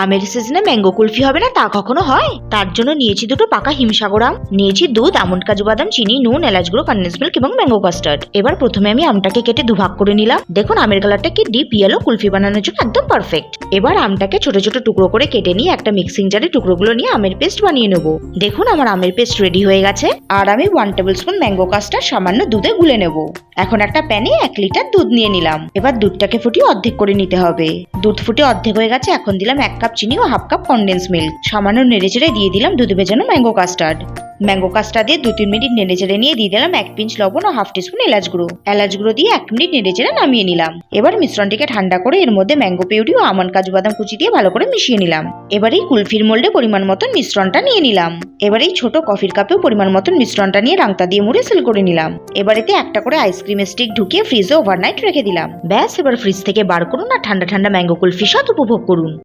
আমের সিজনে ম্যাঙ্গো কুলফি হবে না তা কখনো হয়? তার জন্য নিয়েছি দুটো পাকা হিমসাগর আম, নিয়েছি দুধ, আমন্ড, কাজু বাদাম, চিনি, নুন, এলাচ গুঁড়ো, কনডেন্স মিল্ক এবং ম্যাঙ্গো কাস্টার্ড। এবার প্রথমে আমি আমটাকে কেটে দুভাগ করে নিলাম। দেখুন আমের কালারটা কি ডিপ ইয়েলো, কুলফি বানানোর জন্য একদম পারফেক্ট। এবার আমটাকে ছোট ছোট টুকরো করে কেটে নিয়ে একটা মিক্সিং জারে টুকরোগুলো নিয়ে আমের পেস্ট বানিয়ে নেবো। দেখুন আমার আমের পেস্ট রেডি হয়ে গেছে। আর আমি 1 টেবিল স্পুন ম্যাঙ্গো কাস্টার্ড সামান্য দুধে গুলে নেব। এখন একটা প্যানে 1 লিটার দুধ নিয়ে নিলাম। এবার দুধটাকে ফুটিয়ে অর্ধেক করে নিতে হবে। দুধ ফুটে অর্ধেক হয়ে গেছে। এখন দিলাম 1 কাপ চিনি ও হাফ কাপ কনডেন্স মিল্ক। সামান্য নেড়েচেড়ে দিয়ে দিলাম দুধে ভেজানো ম্যাঙ্গো কাস্টার্ড। ম্যাঙ্গো কাস্টার্ড দিয়ে 2-3 মিনিট নেড়েচেড়ে নিয়ে দিয়ে দিলাম 1 পিঞ্চ লবণ ও হাফ টিস্পুন এলাচ গুঁড়ো। এলাচ গুঁড়ো দিয়ে 1 মিনিট নেড়েচেড়ে নামিয়ে নিলাম। এবার মিশ্রণটিকে ঠান্ডা করে এর মধ্যে ম্যাঙ্গো পিউরি ও আমন্ড, কাজু বাদাম কুচি দিয়ে ভালো করে মিশিয়ে নিলাম। এবার এই কুলফির মোল্ডে পরিমাণ মতন মিশ্রণটা নিয়ে নিলাম। এবার এই ছোট কফির কাপেও পরিমাণ মতন মিশ্রণটা নিয়ে রাংতা দিয়ে মুড়ে সিল করে নিলাম। এবার এতে একটা করে আইসক্রিম স্টিক ঢুকিয়ে ফ্রিজে ওভারনাইট রেখে দিলাম। ব্যাস, এবার ফ্রিজ থেকে বার করুন আর ঠান্ডা ঠান্ডা ম্যাঙ্গো কুলফি স্বাদ উপভোগ করুন।